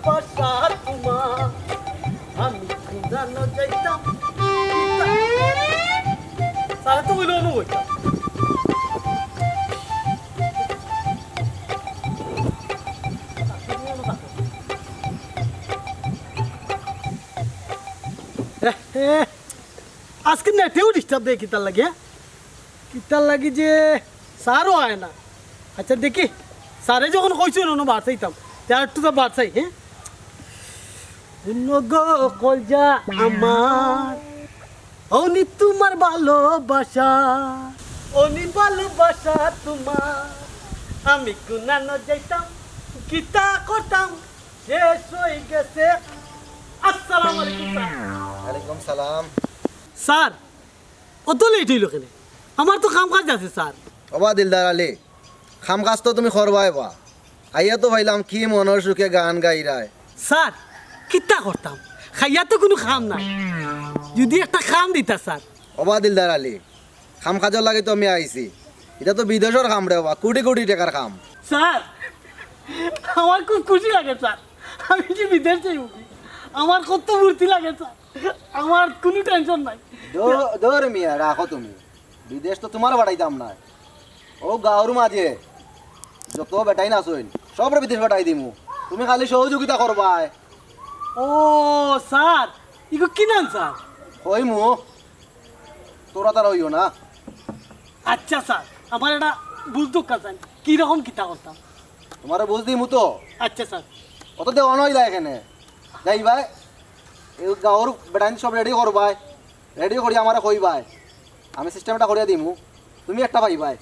ভালোবাসা তোমার আমি জানো যাইতাম সারা তো বইলো অনুভব আজকে নেটেও ডিস্টার্ব দেয় কিতার লাগে যে সারও হয় না আচ্ছা দেখি সারে যখন কইছো না বাড় চাইতাম তার একটু তো বাড় চাই হ্যাঁ গো কলজা আমার অনি তোমার ভালোবাসা অনি ভালোবাসা তোমার আমি কুনানো যাইতাম কিতা করতাম শেষ হয়ে গেছে আসসালামু আলাইকুম স্যার ওয়ালাইকুম সালাম স্যার অত লেট হইল কেন আমার তো কাম কাজ আছে স্যার ওবা দিলদার আলী খাম কাজ তো তুমি করবাই বা আইয়া তো ভাইলাম কি মনের সুখে গান গাইরায় স্যার কিতা করতাম খাইয়া তো কোনো খাম নাই যদি একটা খাম দিতা স্যার ওবা দিলদার আলী খাম কাজর লাগে তো আমি আইছি এটা তো বিদেশের খাম রে বাবা কোটি কোটি টাকার খাম স্যার আমার খুব খুশি লাগে স্যার আমি যে বিদেশ যাই আমার কত মূর্তি লাগে স্যার আমার কোনো টেনশন নাই দৌড় মিয়া রাখো তুমি বিদেশ তো তোমার বাড়াইতাম না ও গাঁর মাঝে যত বেটাই না শোন সব বিদেশ বাটাই দিমু তুমি খালি সহযোগিতা করবাই ও স্যার ইগো কি নাম স্যার হই মু তোরা তার হইও না আচ্ছা স্যার আমার এটা বুঝতো কাছেন কিরকম কিতা করতাম তোমার বুঝ দিমু তো আচ্ছা স্যার অত দেওয়া নয় এখানে যাই ভাই এই গাঁর বেটাই সব রেডি করবাই রেডি করি আমার কইবাই আমি সিস্টেমটা করিয়া দিমু তুমি একটা পাইবাই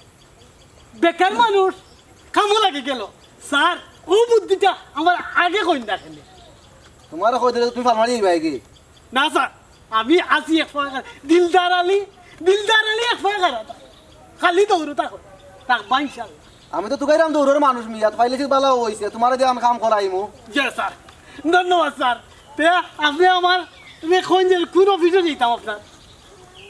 বেকার মানুষ কামো লাগে গেল স্যার ও বুদ্ধিটা আমার আগে কইন দেখেন তোমার কই দিলে তুমি ফার্মারি দিবাই কি না স্যার আমি আসি এক ফাঁকা দিলদার আলী এক ফাঁকা খালি দৌড়ো তাকো তাক ইনশাআল্লাহ আমি তো তুকাইরাম দৌড়ের মানুষ মিয়া পাইলে ঠিক ভালো হইছে তোমার দিয়ে আমি কাম করাইমু জি স্যার ধন্যবাদ স্যার তে আপনি আমার কোন কোন অফিসে যেতাম আপনার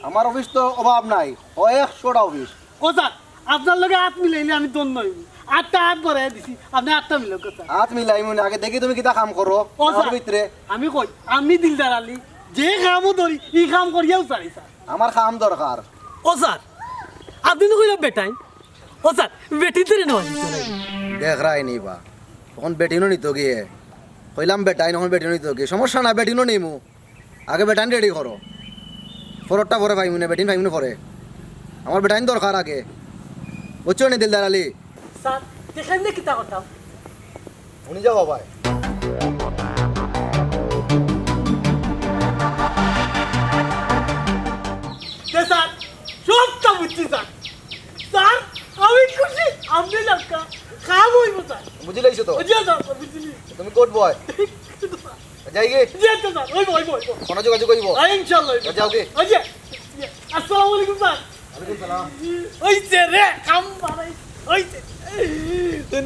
আমার অফিস তো অভাব নাই ও 100টা অফিস ও স্যার আপনার লগে হাত মিলাইলে আমি ধন্য হইব 8টা হাত ভরাই দিছি আপনি 8টা মিলাও স্যার হাত মিলাইমু না আগে দেখি তুমি কিটা কাম করো ও আমার স্যার ভিতরে আমি কই আমি দিলদার আলী যে কামও ধরি এই কাম করিয়াও চাই স্যার আমার কাম দরকার ও স্যার আপনি তো কইলা বেটাই ও স্যার বেটি ধরে নেওয়া দেখ রাই নিবা তখন বেটিনো নিত গিয়ে কইলাম বেটাই নখন বেটিনো নিত গিয়ে সমস্যা না বেটিনো নিমু আগে বেটাইন রেডি করো ফরটা পরে পাইমু না বেটিন পাইমু না পরে আমার বেটাইন দরকার আগে বুঝছো নি দিলদার আলী স্যার দেখেন না কিতা করতাম উনি যাও ভাই স্যার সবটা বুঝছি স্যার স্যার আমি খুশি আপনি লাগা খাব হইব স্যার বুঝি লাইছো তো জি স্যার বুঝলি তুমি কোট বয় যাই গে জি স্যার হইব কোন যোগাযোগ করিব ইনশাআল্লাহ যাও গে জি আসসালামু আলাইকুম স্যার ওয়ালাইকুম সালাম ওইছে রে কাম বাড়াই ওইছে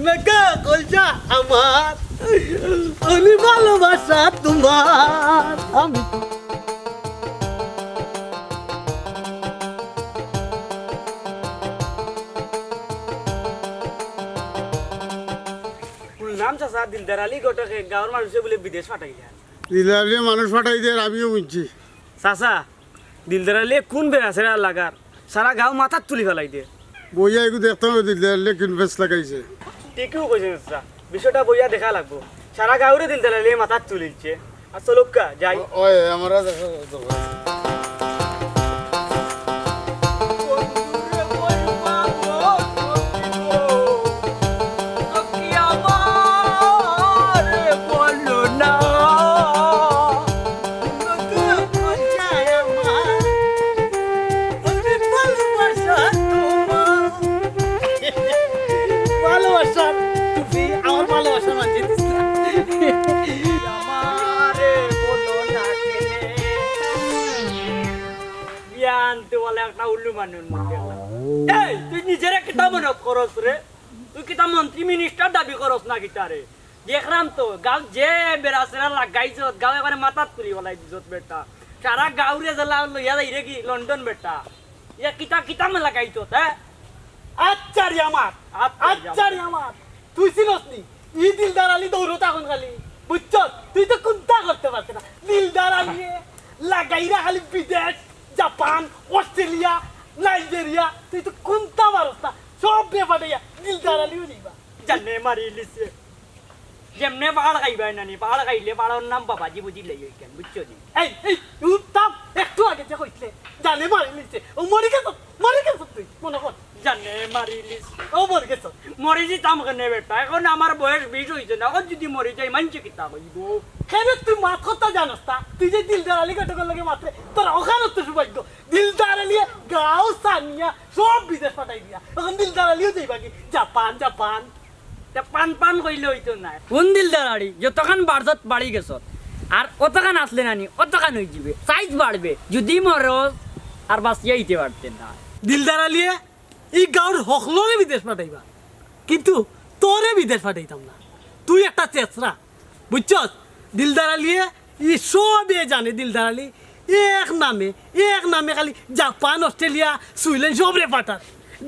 নাকা কলজা আমার অলি ভালোবাসা তোমার আমি নাম চাচা দিলদার আলী গোটাকে গাঁৱৰ মানুষে বলে বিদেশ পাঠাইলে দিলারে মানুষ পাঠাই দিয়ে আমিও বুঝছি চাচা দিলদার আলী কোন বেড়াছে লাগার সারা গাঁও মাথার তুলি ফেলাই দিয়ে বইয়া এগু দেখতে হবে দিলারে কিনভেস্ট লাগাইছে ঠিকই কইছে চাচা বিষয়টা বইয়া দেখা লাগবো সারা গাঁওরে দিলদার আলী মাথার তুলিছে আর চলুকা যাই ওই আমরা দেখা দরকার তুই নিজের কিতা মনে করস রে তুই কিতা মন্ত্রী মিনিস্টার দাবি করস না কিতা রে দেখলাম তো গাঁও যে বেড়াছেরা লাগাইছ গাঁও এবারে মাথাত তুলি বলাই দিছত বেটা সারা গাঁওরে জ্বালা লইয়া যাই রে কি লন্ডন বেটা ইয়া কিতা কিতা মে লাগাইছ হ্যাঁ আচ্ছারি আমার তুই চিনস নি ই দিলদার আলী দৌড়তা এখন খালি বুঝছ তুই তো কোনটা করতে পারছ না দিলদার আলিয়ে লাগাইরা খালি বিদেশ জাপান অস্ট্রেলিয়া নাইজেরিয়া তুই তো কোনটা পারস না সব ব্যাপারে দিলদার আলিও নিবা জানে মারি লিছে যেমনে পাহাড় খাইবাই নানি পাহাড় খাইলে পাহাড়ের নাম বাবাজি বুঝি লাই কেন বুঝছো নি এই উত্তাপ একটু আগে যে কইছিলে জানে মারি লিছে ও মরে গেছ তুই মনে কর জানে মারি লিছে ও মরে গেছ মরে যেতাম কেনে বেটা এখন আমার বয়স 20 হয়েছে না এখন যদি মরে যাই মানছে কিতা কইব কেন তুই মাত কথা জানস তা তুই যে দিলদার আলী ঘটকের লগে মাত্রে তোর ওখানে তো সৌভাগ্য দিলদার আলী গাঁও সানিয়া সব বিদেশ পাঠাই দিয়া এখন দিলদার আলীও যাইবা কি জাপান তে পান পান কইলে হইতো না কোন দিলদার আড়ি যতখান বাড়ছত বাড়ি গেছ আর অতখান আসলে নানি অতখান হয়ে যাবে সাইজ বাড়বে যদি মরস আর বাঁচিয়ে দিতে পারতেন না দিলদার আলিয়ে এই গাঁর হকলরে বিদেশ পাঠাইবা কিন্তু তোরে বিদেশ পাঠাইতাম না তুই একটা চেতরা বুঝছস দিলদার আলিয়ে ই সবে জানে দিলদার আলী এক নামে খালি জাপান অস্ট্রেলিয়া সুইডেন সবরে পাঠার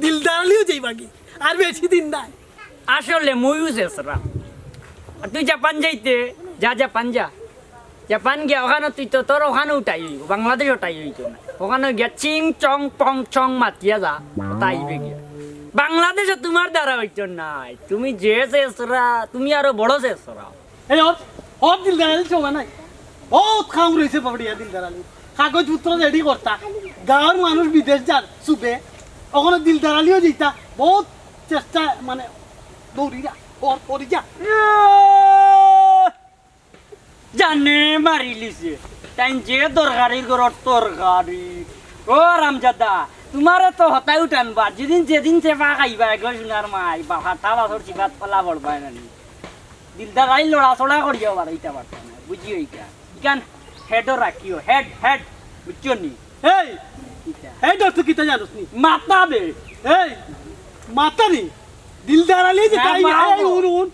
দিলদার আলিও যাইবা কি আর বেশি দিন নাই আসলে ময়ূর শেষরা আর তুই জাপান যাইতে যা জাপান গিয়া ওখানে তুই তো তোর ওখানে উঠাই হইব বাংলাদেশ ওটাই হইতো না ওখানে গিয়া চিং চং পং চং মাতিয়া যা তাইবে গিয়া বাংলাদেশে তোমার দ্বারা হইতো নাই তুমি যে শেষরা তুমি আরো বড় শেষরা এই ওর দিলদার আলী চোখা নাই ও খাম রয়েছে বাবড়িয়া দিলদার আলী কাগজপত্র রেডি করতা গাঁর মানুষ বিদেশ যার চুপে ওখানে দিলদার আলীও যেতা বহুত চেষ্টা মানে দৌড়ি যা ওর পরি যা জানে মারি লিছে তাই যে দরকারি ঘর তরকারি ও রামজাদা তোমারে তো হতাই উঠানবা যেদিন চেপা খাইবা এগো সোনার মাই বা হাতা বাছর চিপাত ফলা পড়বাই নানি দিলদার আই লড়া চড়া করিও পারে ইটা পারতা না বুঝিও ইটা ইকান হেডও রাখিও হেড বুঝছো নি এই ইটা এই দোস্ত কিতা জানোস নি মাতা বে এই মাতা নি দিলদার আলী যে তাই হ্যাঁ, এই উন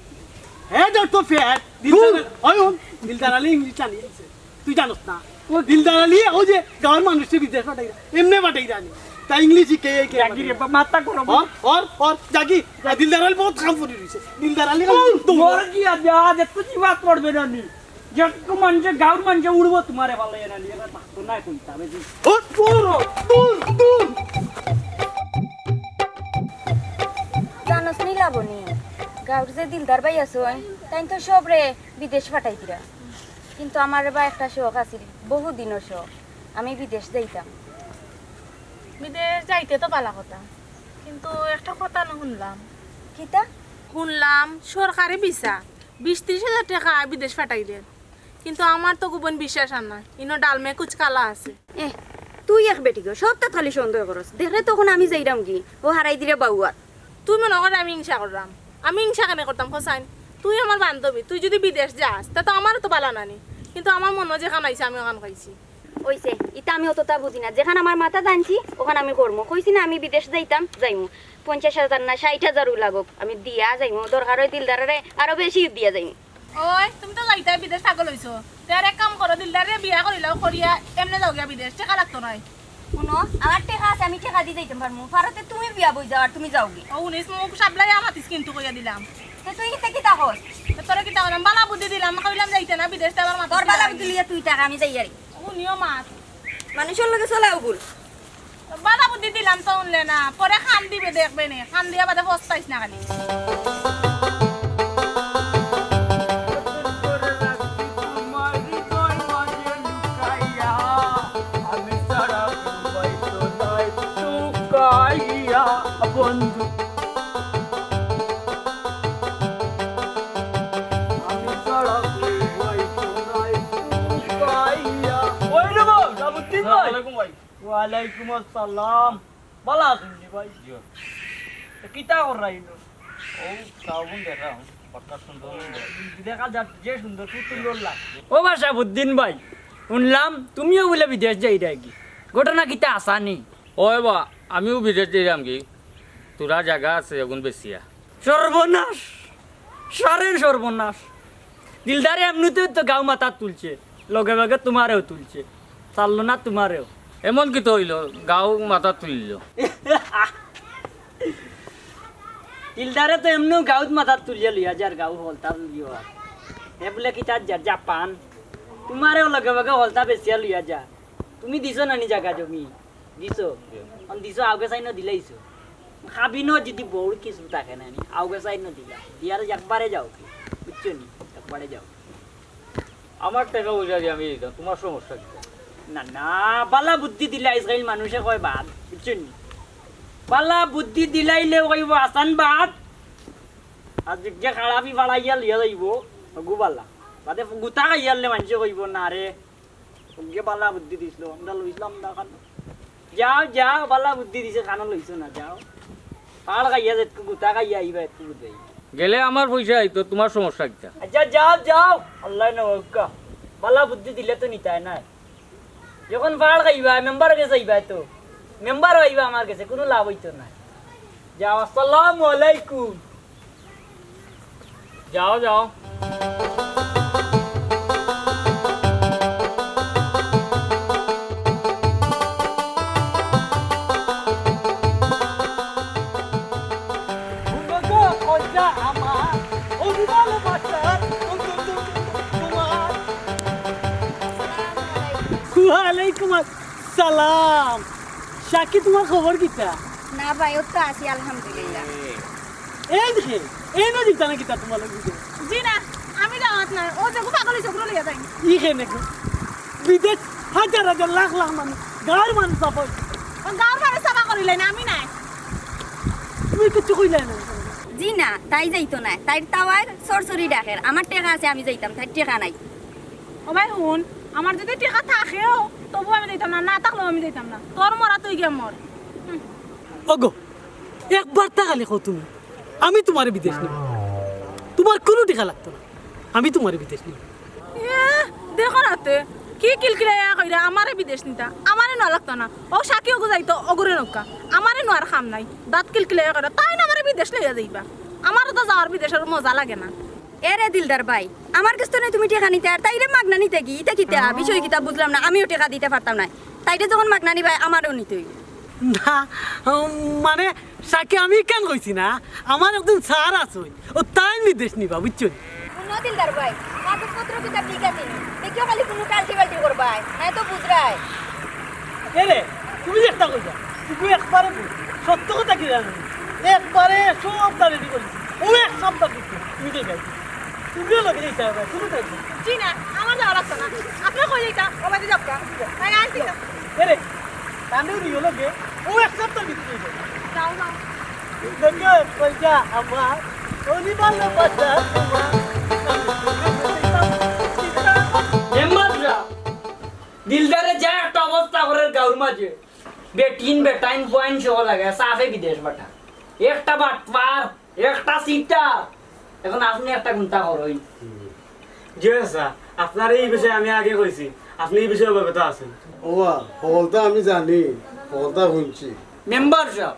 হে দোস্ত ফেট দিলদার ওই উন দিলদার আলী ইংলিশ জানি তুই জানোস না ও দিলদার আলী ও যে গাঁর মানুষকে বিদেশ পাঠাই এমনি পাঠাই জানি তা ইংলিশ কে জাগি রে মাতা করো और जागी दिलदार अली बहुत काम करी रही है दिलदार अली মোর কি আজা যে তুই চিপাত পড়বে নানি যেটুকু মানুষ গাঁর মানুষ উড়বো তোমারে ভালো নানি এটা থাকতো না কইতা বেশি दूर জানোস নি লাবনি গাঁর যে দিলদার ভাই আসুন তাই তো সব রে বিদেশ পাঠাই দিরা কিন্তু আমার বা একটা শখ আছিল বহুদিনের শখ আমি বিদেশ যাইতাম বিদেশ যাইতে তো পালা কথা কিন্তু একটা কথা না কিতা শুনলাম সরকারি ভিসা 20-30 হাজার টাকা বিদেশ পাঠাই দেন কিন্তু আমার তো গোপন বিশ্বাস আর না ইনো ডালমে কুচ কালা আছে এ তুই এক বেটি গো সব খালি সন্দেহ করস দেখলে তখন আমি যাইরাম কি ও হারাই দিলে বাউয়ার তুই মনে কর আমি হিংসা করলাম আমি হিংসা কেন করতাম হোসাইন তুই আমার বান্ধবী তুই যদি বিদেশ যাস তা তো আমারও তো পালা নানি কিন্তু আমার মনে যেখানে আইছে আমি ওখান খাইছি ওইছে ইতা আমি অতটা বুঝি না যেখানে আমার মাথা জানছি ওখানে আমি করবো কইছি না আমি বিদেশ যাইতাম যাইমু 50,000 না 60,000 লাগক আমি দিয়া যাইমু দরকার হয় দিলদারে আরো বেশি দিয়া যাইমু ওই তুমি তো যাইতে বিদেশ পাগল হইছো তার এক কাম করো দিলদারে বিয়া করিলাও করিয়া এমনি যাও গিয়া বিদেশ টাকা লাগতো নাই শুনো আমার টাকা আছে আমি টাকা দিয়ে যাইতাম পারমু ভারতে তুমি বিয়া বই যাও আর তুমি যাওগে ও উনিস মুখ সাবলাই আমাতিস কিন্তু কইয়া দিলাম তুই কি তা হস তোরা কি তাহলে বালা বুদ্ধি দিলাম কইলাম যাইতে না বিদেশ যাবার মাথা তোর বালা দিলিয়া তুই টাকা আমি যাই আরি উনিও মাছ মানুষের লগে চলাও ভুল বালা বুদ্ধি দিলাম তো উনলে না পরে খান দিবে দেখবে নে খান দিয়া বাদে পস্তাইস না খালি বন্ধু ওয়ালাইকুম আসসালাম ভালো আছেন ভাই কিতা করাইলো ও সাবুন দেখা পাক্কা সুন্দর দেখা যা যে সুন্দর খুব সুন্দর লাগছে ও বাসাবুদ্দিন ভাই শুনলাম তুমিও বলে বিদেশ যাই কি ঘটনা কিতা আসানি ওই বা আমিও বিদেশ যাইলাম কি তোরা জায়গা আছে এখন বেশিয়া সর্বনাশ সারের সর্বনাশ দিলদারে এমনিতেও তো গাও মাথা তুলছে লগে লগে তোমারেও তুলছে চাললো না তোমারেও এমন কি তো হইল গাও মাথা তুলিল দিলদারে তো এমনিও গাউত মাথা তুলিয়া লিয়া যার গাও হল তার লিও হে বলে কি তার যা জাপান তোমারও লগে লগে হলতা বেশিয়া লইয়া যা তুমি দিছো নানি জায়গা জমি দিছো দিছো আগে চাই না দিলাইছো খাবি না যদি বউর কিছু থাকে নানি আগে চাই না দিলা দিয়ার একবারে যাও কি বুঝছো নি একবারে যাও আমার টাকা পয়সা দিয়ে আমি দিতাম তোমার সমস্যা কি না না বালা বুদ্ধি দিলে আজকাল মানুষে কয় বাদ বুঝছো নি বালা বুদ্ধি দিলাইলে কইব আসান বাদ আর যে খারাপি বাড়াইয়া লিয়া যাইব গু বালা বাদে গুতা খাইয়ালে মানুষে কইব না রে যে বালা বুদ্ধি দিছিল আমরা লইছিলাম না খান যাও যাও বালা বুদ্ধি দিছে খানো লইছো না যাও পাড় খাইয়া যে গুতা খাইয়া আইবা একটু বুঝাই গেলে আমার পয়সা আইতো তোমার সমস্যা কি আচ্ছা যাও যাও আল্লাহ নৌকা বালা বুদ্ধি দিলে তো নিতাই নাই যখন পাড় খাইবা মেম্বার কাছে আইবা তো মেম্বার আইবা আমার কাছে কোনো লাভ হইতো না যাও আসসালামু আলাইকুম যাও যাও ওয়ালাইকুম আসসালাম শাকি তোমার খবর কিতা না ভাই ও তো আছি আলহামদুলিল্লাহ এই দেখে এই না দিতা না কিতা তোমার লগে জি না আমি যাওয়াত না ও যে পাগল হইছে ওগুলো লইয়া যাই ই কেনে বিদেশ হাজার হাজার লাখ লাখ মানুষ গাঁর মানুষ পাবো গাঁর বাড়ি সাফা করিলে না আমি নাই তুমি কিছু কইলে না জি না তাই যাইতো না তাই তাওয়ার সরসরি ডাকের আমার টাকা আছে আমি যাইতাম তাই টাকা নাই ও ভাই শুন আমার যদি টাকা থাকেও তবু আমি দিতাম না না থাকলেও আমি দিতাম না তোর মরা তুই গিয়ে মর ওগো একবার টাকা লেখো তুমি আমি তোমার বিদেশ নিব তোমার কোনো টাকা লাগতো না আমি তোমার বিদেশ নিব দেখো রাতে কি কিলকিলাইয়া কইরা আমারে বিদেশ নিতা আমারে না লাগতো না ও সাকিও গুজাইতো অগুরে নৌকা আমারে নোয়ার খাম নাই দাঁত কিলকিলাইয়া কইরা তাই না আমারে বিদেশ লইয়া যাইবা আমারও তো যাওয়ার বিদেশের মজা লাগে না এরে দিলদার ভাই আমার কাছ থেকে তুমি টাকা নিতে আর তাইরে মাগনা নিতে কি ইটা কিতা বিষয় কিতা বুঝলাম না আমিও টাকা দিতে পারতাম না তাইরে যখন মাগনা নিবাই আমারও নিতে হইব না মানে সাকে আমি কেন কইছি না আমার একজন স্যার আছে ও তাই বিদেশ নিবা বুঝছো শুনো দিলদার ভাই কাগজপত্র কিতা ঠিক আছে নি দেখিও খালি কোনো কালটি বালটি করবাই না তো বুঝরাই এরে তুমি একটা কইছা তুমি একবারে সত্য কথা কি জানো একবারে সব তারে দি কইছি ও এক শব্দ কিছু তুমি দেখাই তুমিও লগে যাইতে হবে তুমি তাই জি না আমার যাওয়া লাগতো না আপনি কই যাইতা ও বাড়ি যাবকা তাই আনছি না এরে কানে দিও লগে ও এক শব্দ কিছু কইছে যাও যাও দেখো কইছা আমার ওনি বাল্য বাচ্চা তোমার মেম্বাররা দিলদারে যা একটা অবস্থা করে গাঁর মাঝে বেটিন বেটাইন পয়েন্ট সহ লাগে সাফে বিদেশ বাটা একটা বাটপার একটা সিটার এখন আপনি একটা গুন্তা করই জি স্যার আপনার এই বিষয়ে আমি আগে কইছি আপনি এই বিষয়ে অবগত আছেন ওয়া হলতা আমি জানি হলতা শুনছি মেম্বার সাহেব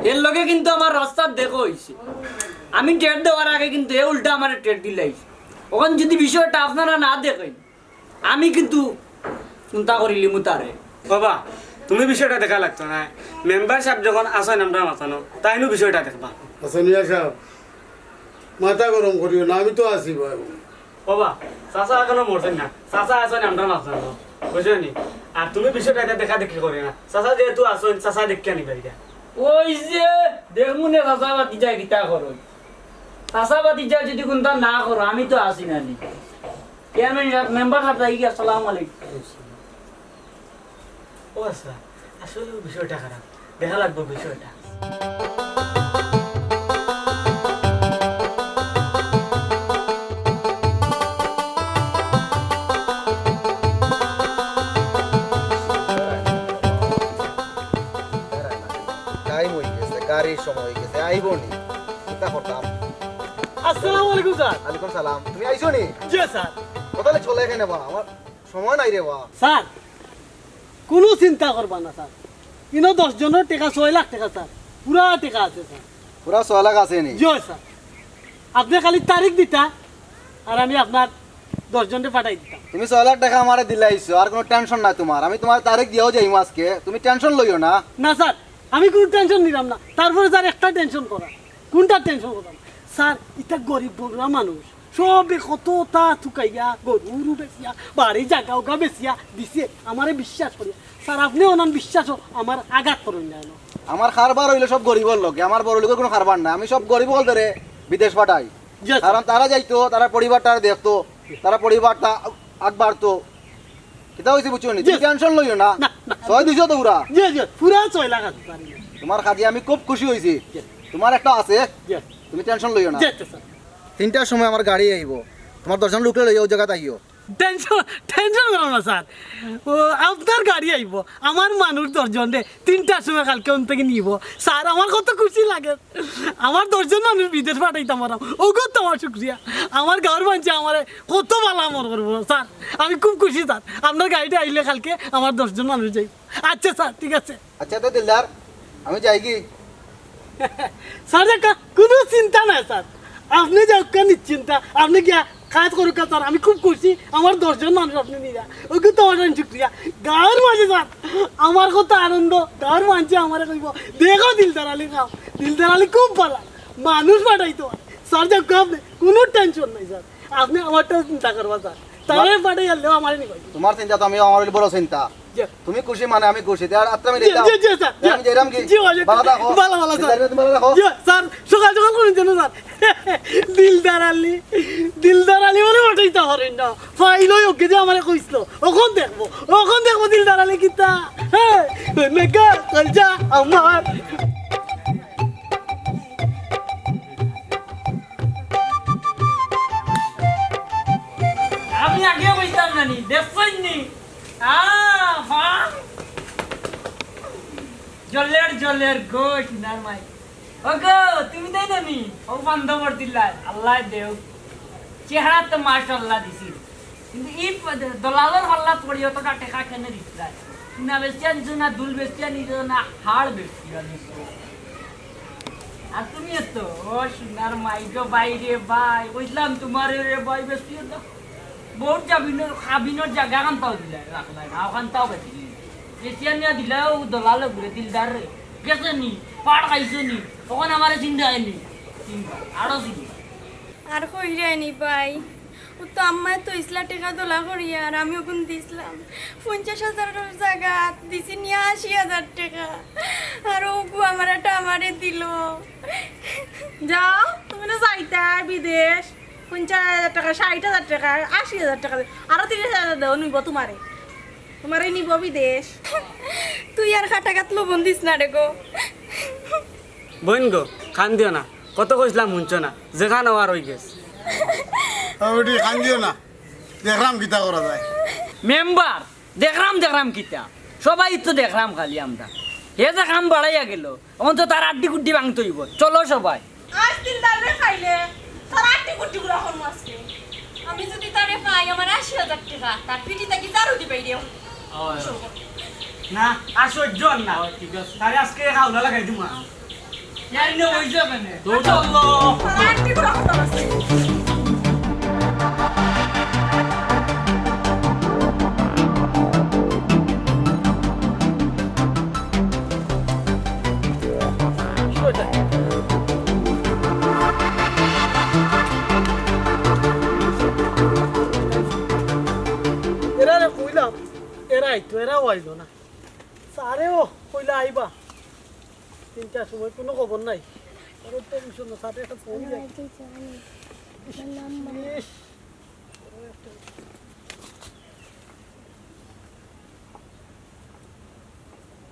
এর লগে কিন্তু আমার রাস্তার দেখো হইছে আমি টেট দেওয়ার আগে কিন্তু এ উল্টা আমার টেট দিলাইছে ওখান যদি বিষয়টা আপনারা না দেখেন আমি কিন্তু চিন্তা করিলি মুতারে বাবা তুমি বিষয়টা দেখা লাগতো না মেম্বার সাহেব যখন আসেন আমরা মাথানো তাইনু বিষয়টা দেখবা হাসানিয়া সাহেব মাথা গরম করিও না আমি তো আছি ভাই বাবা চাচা এখনো মরছেন না চাচা আসেন আমরা মাথানো বুঝলি আর তুমি বিষয়টা দেখা দেখি করি না চাচা যেহেতু আসেন চাচা দেখে আনিবা এটা ওই যে দেখমুনে চাষাবাদি যায় গীতা করো চাষাবাদি যায় যদি কোনটা না করো আমি তো আসি না নি চেয়ারম্যান সাহেব মেম্বার সাহেব যাই গিয়ে আসসালামু আলাইকুম ও আচ্ছা আসলে বিষয়টা খারাপ দেখা লাগবে বিষয়টা টাইম হয়ে গেছে গাড়ির সময় হয়ে গেছে আইব নি চিন্তা করতাম আসসালামু আলাইকুম স্যার আলাইকুম সালাম তুমি আইছো নি জি স্যার কোথালে চলে এখানে বা আমার সময় নাই রে বা স্যার কোনো চিন্তা করবা না স্যার ইনো 10 জনের টাকা 6 লাখ টাকা স্যার পুরা টাকা আছে স্যার পুরা 6 লাখ আছে নি জি স্যার আপনি খালি তারিখ দিতা আর আমি আপনার 10 জনকে পাঠাই দিতাম তুমি 6 লাখ টাকা আমারে দিলাইছো আর কোনো টেনশন নাই তোমার আমি তোমার তারিখ দিয়েও যাইমু আজকে তুমি টেনশন লইও না না স্যার আমি কোনো টেনশন নিলাম না তারপরে স্যার একটা টেনশন করা কোনটা টেনশন করলাম স্যার এটা গরিব বগুড়া মানুষ সবে কত তা থুকাইয়া গরু বেচিয়া বাড়ি জাগা ওগা বেচিয়া দিছে আমারে বিশ্বাস করিয়া স্যার আপনি অনান বিশ্বাস আমার আঘাত করেন না এনো। আমার খারবার হইলো সব গরিবর লোকে, আমার বড় লোকের কোনো খারবার না। আমি সব গরিব বলতে রে বিদেশ পাঠাই, জি, স্যার। কারণ তারা যাইতো, তারা পরিবারটা দেখতো, তারা পরিবারটা আগবাড়তো। কিতা হয়েছে বুঝছো নি? তুমি টেনশন লইও না, না, না। 6-200 তো উড়া। জি জি পুরা 6 লাখ আছে পারি না। তোমার কাজে আমি খুব খুশি হয়েছি। তোমার একটা আছে, জি তুমি টেনশন লইও না। জি স্যার। 3টার সময় আমার গাড়ি আইব, তোমার 10 জন লোকলে লইও, ওই জায়গাতে আইও। টেনশন করো না স্যার, ও আপনার গাড়ি আইব, আমার মানুষ 10 জন রে 3টার সময় কালকে ওন থেকে নিব স্যার। আমার কত খুশি লাগে, আমার 10 জন মানুষ বিদেশ পাঠাইতাম আর ওগো তো আমার শুক্রিয়া। আমার গাঁর মানুষ আমার কত ভালো আমার করবো স্যার, আমি খুব খুশি স্যার। আপনার গাড়িটা আইলে কালকে আমার 10 জন মানুষ যাই। আচ্ছা স্যার ঠিক আছে। আচ্ছা তো দিলদার, আমি যাই কি? স্যার দেখা কোনো চিন্তা নাই স্যার, আপনি যাও নিশ্চিন্তা, আপনি গিয়া কাজ করুক স্যার। আমি খুব খুশি, আমার 10 জন মানুষ আপনি নিয়ে ওকে তো আমার শুক্রিয়া। গাঁর মাঝে স্যার আমার কত আনন্দ, গাঁর মানছে আমার কইব দেখো দিলদার আলী খাও, দিলদার আলী খুব ভালো মানুষ পাঠাইতো স্যার। যাও আপনি কোনো টেনশন নাই স্যার, আপনি আমারটাও চিন্তা করবা স্যার, তাহলে পাঠাই আনলেও আমার নি কই। তোমার চিন্তা তো আমি, আমার বড় চিন্তা। জি তুমি খুশি মানে আমি খুশি। আর আত্রা আমি জি জি জি স্যার, জি আমি যাইরাম কি? জি ভালো ভালো থাকো। ভালো ভালো স্যার। দিলদার, তুমি ভালো থাকো। জি স্যার, সকাল সকাল করে জানো স্যার দিলদার আলী, দিলদার আলী বলে ওটাইতে হরেন না ফাইল ওকে যে আমারে কইছিল, ওখন দেখবো দিলদার আলী কিতা। হ্যাঁ মেকা কলজা আমার। আমি আগে বলতাম না নি দেখছেন নি জলের গোশ নার মাই ওগো তুমি তাই না নি ও বান্ধবর দিল্লাই আল্লাহ দেও চেহারা তো মাশাআল্লাহ দিছি, কিন্তু ই দলালের হল্লা পড়ি অতটা টাকা কেন দিছলাই না বেচিয়া নিছো না দুল বেচিয়া নিছো না হাড় বেচিয়া নিছো। আর তুমি তো ও সোনার মাই গো বাইরে ভাই বুঝলাম তোমার রে ভাই বেচিয়া দাও বহুত খাবিনোর জায়গা খানটাও দিলাই রাখলাই না ওখানটাও বেচিলি বেচিয়া নিয়ে দিলাও দলালে ঘুরে দিলদার রে গেছে নি পাড় খাইছো নি ওখানে আমার চিন্তা হয়নি চিন্তা আরো চিন্তা আর কইরানি ভাই ও তো আম্মায় তো ইসলা টাকা তোলা করিয়া আর আমি ওখান দিছিলাম 50,000 জায়গা দিছি নিয়ে 80,000 টাকা আর ওগু আমার একটা আমারে দিল। যাও তুমি না যাইতা বিদেশ 50,000 টাকা 60,000 টাকা 80,000 টাকা আরো 30,000 দাও নিব তোমারে নিব বিদেশ। তুই আর খাটাঘাত লবণ দিস না রে গো। বোন গো খান দিও না, কত কইছিলাম শুনছো না, যেখানে আর হয়ে গেছে। ওটি খান দিও না, দেখলাম কিতা করা যায়। মেম্বার দেখলাম কিতা সবাই তো দেখলাম খালি আমরা হে যে কাম বাড়াইয়া গেল এখন তো তার আড্ডি কুড্ডি ভাঙতে হইব, চলো সবাই। আজ দিলদার রে খাইলে তার আটটি কুটি গুলা হন আজকে। আমি যদি তারে পাই আমার 80,000 টাকা তার পিটিটা কি দারু দিবাই রে। না আর সহ্য আর না, ঠিক আছে তাহলে আজকে খাওয়া লাগাই দিমা। ইয়ার নে হই যাবে না তার আটটি গুলা হন আজকে। এরা রে কইলাম এরা আইতো, এরাও আইলো না। স্যারেও কইলা আইবা 3টার সময়, কোনো খবর নাই। আর তো মিশন না, স্যারের একটা ফোন দেয়। ইস,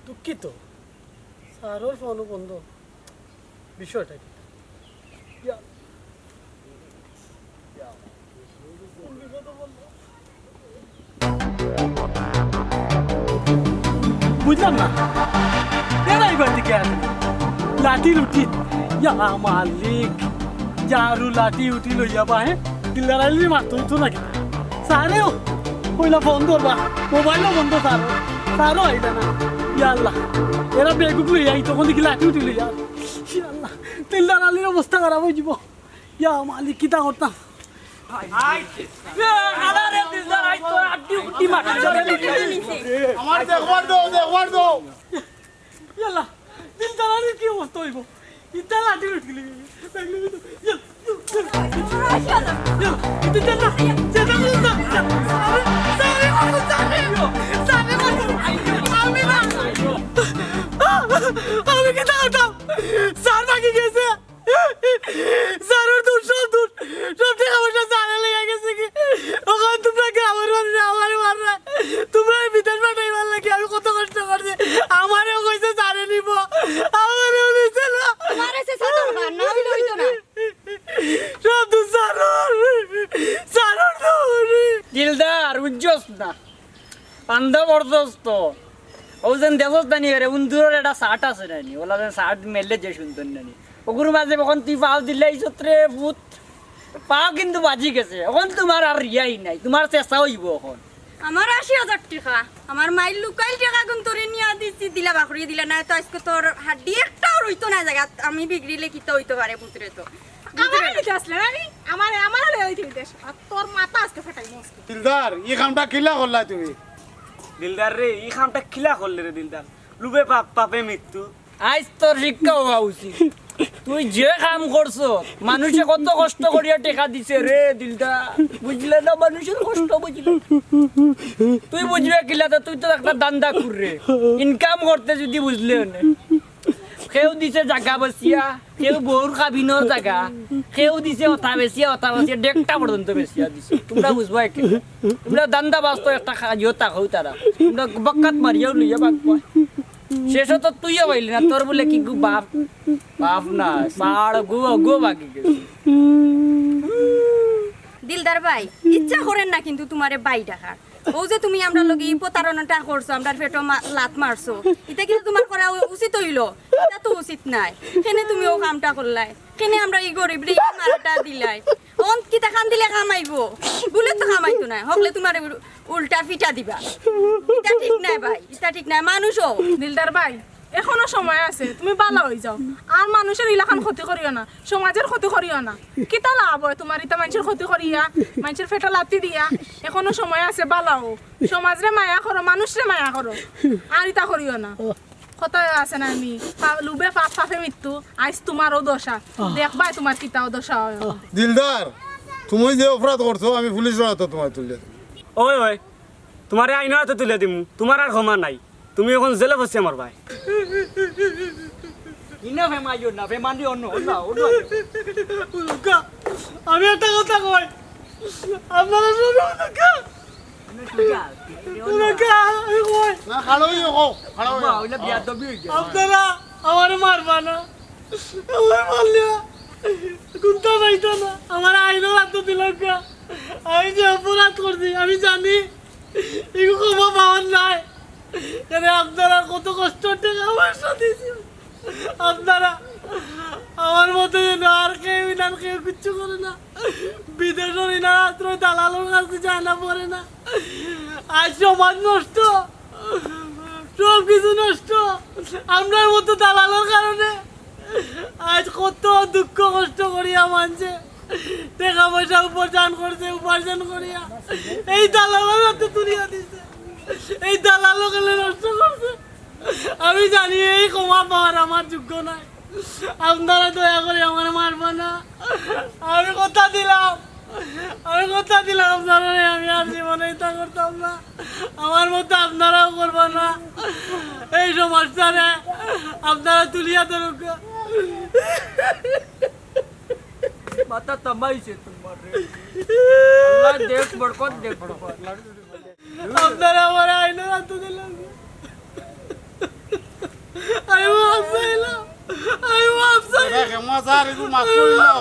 দুঃখিত স্যারের ফোনও বন্ধ, বিষয়টা কি? বুঝলাম না এরা এবার দিকে আসে লাঠি লুটি ইয়া মালিক যারু লাঠি উঠি লইয়া বা হ্যাঁ দিল্লারালি মারতই তো নাকি সারেও কইলা বন্ধ বা মোবাইলও বন্ধ সারও আইলা না ইয়া আল্লাহ এরা বেগুক লইয়া আই তখন দেখি লাঠি উঠি লইয়া ইয়া আল্লাহ দিল্লারালির অবস্থা খারাপ হয়ে যাব। ইয়া মালিক কিতা করতাম আমার দেখবার দাও ইয়াল্লা দিলদারালির কি অবস্থা হইব ইতা লাঠি উঠলি আমি কি দাঁড়াতাম স্যার বাকি গেছে স্যারের দূর সব দূর সব টাকা পয়সা স্যারে লেগে গেছে কি ওখানে তোমরা গ্রামের মানুষ আমারে মাররা তোমরা বিদেশ পাঠাই মারলা কি আমি কত কষ্ট করছি আমারেও কইছে স্যারে নিব আমারেও নিছে না মারেছে স্যার তোমার না হইলো হইতো না সব দূর স্যারের দূর দিলদার উজ্জস না পান্দা বরদস্ত ও যেন দেবস দানি রে উন্দুরের একটা শার্ট আছে নানি ওলা যেন শার্ট মেললে যে সুন্দর নানি ওগুর মাঝে এখন তুই পাও দিলে এই সত্রে ভূত পাও কিন্তু বাজি গেছে এখন তোমার আর রিয়াই নাই তোমার চেষ্টা হইব এখন আমার ৮০,০০০ টাকা আমার মাইল লুকাইল টাকা গুন তোরে নিয়া দিছি দিলা বাকরি দিলা না তো আজকে তোর হাড্ডি একটাও রইতো না জায়গা আমি বিগড়িলে কি তো হইতো পারে পুত্রে তো আমার নিতে আসলে আমি আমার লই দিতে আর তোর মাথা আজকে ফাটাই মস্ত দিলদার এই কামটা কিলা করলা তুমি দিলদার রে এই কামটা খিলা করলে রে দিলদার লুবে পাপ পাপে মৃত্যু আজ তোর শিক্ষা হওয়া উচিত তুই যে কাম করছো মানুষে কত কষ্ট করিয়া টেকা দিছে রে দিলদা বুঝলে না মানুষের কষ্ট বুঝলে তুই বুঝবে কিলাতে তুই তো একটা দান্দা কররে ইনকাম করতে যদি বুঝলে না কেউ দিছে জায়গা বসিয়া কেউ বউর কাবিনো জায়গা কেউ দিছে অথা বেশিয়া ডেকটা পর্যন্ত বেশিয়া দিছে তোমরা বুঝবা কি তোমরা দান্দা বাস্ত একটা খাইও তাকাও তারা তোমরা বকাত মারিয়াও লইয়া বাকবা শেষ তো তুইও পাইলি না তোর বলে কি গু বাপ বাপ না সাড় গো বাকি গেছে দিলদার ভাই ইচ্ছা করেন না কিন্তু তোমারে বাই টাকা ও যে তুমি আমরা লগে প্রতারণাটা করছো আমরা পেটো লাত মারছো এটা কিন্তু তোমার করা উচিত হইলো এটা তো উচিত নাই কেনে তুমি ও কামটা করলাই কেনে আমরা এই গরিব রে মারাটা দিলাই অন কিতা খান দিলে কামাইবো বলে তো কামাইতো না হকলে তোমার উল্টা পিঠা দিবা এটা ঠিক নাই ভাই এটা ঠিক নাই মানুষও দিলদার ভাই এখনো সময় আছে তুমি বালা হয়ে যাও আর মানুষের এলাকার ক্ষতি করিও না সমাজের ক্ষতি করিও না কিতা লাভ হয় তোমার ইতা মানুষের ক্ষতি করিয়া মানুষের ফেটা লাতি দিয়া এখনো সময় আছে বালাও সমাজরে মায়া করো মানুষরে মায়া করো আর ইতা করিও না কথা আছে না আমি লুবে পাপ পাপে মৃত্যু আজ তোমারও দশা দেখবাই তোমার কিতাও দশা হয় দিলদার তুমি যে অপরাধ করছো আমি পুলিশের হাতে তোমার তুলে দেব ওই ওই তোমারে আইন হাতে তুলে দিমু তোমার আর ক্ষমা নাই তুমি এখন জেলে বসে আমার ভাই ইনা ফেমাইও না ফেমানি অন্য অন্য লুকা আমি একটা কথা কই আপনারা শুনুন লুকা আমি কই না খালোই হো খালো ওইলা বিয়া দবি হই গেছে আপনারা আমার মারবা না আমার মারলে গুনতা পাইতো না আমার আইনও রাত দিল আমি যে অপরাধ করছি আমি জানি এগুলো ক্ষমা পাওয়ার নাই কেন আপনারা কত কষ্ট টাকা পয়সা দিয়েছি আপনারা আমার মতো যেন আর কেউ কিচ্ছু করে না বিদেশের না আশ্রয় দালালের কাছে যায় না পড়ে না আজ সমাজ নষ্ট সব কিছু নষ্ট আপনার মতো দালালের কারণে আজ কত দুঃখ কষ্ট করিয়া মানছে টাকা পয়সা উপার্জন করিয়া এই দালালের হাতে তুলিয়া দিছে এই দালাল গেলে নষ্ট করছে আমি জানি এই ক্ষমা পাওয়ার আমার যোগ্য নাই আপনারা দয়া করে আমার মারবো না আমি কথা দিলাম আপনারা আমি আর জীবনে এটা করতাম না আমার মতো আপনারাও করবো না এই সমাজটারে আপনারা তুলিয়া ধরুক মাথা তামাইছে তোমার রে আল্লাহ দেখ বড়কত দেখ বড়কত আপনারা আমার আইনের হাতে দিলাম আমি মাফ চাইলাম মজা আর মাফ করিলাম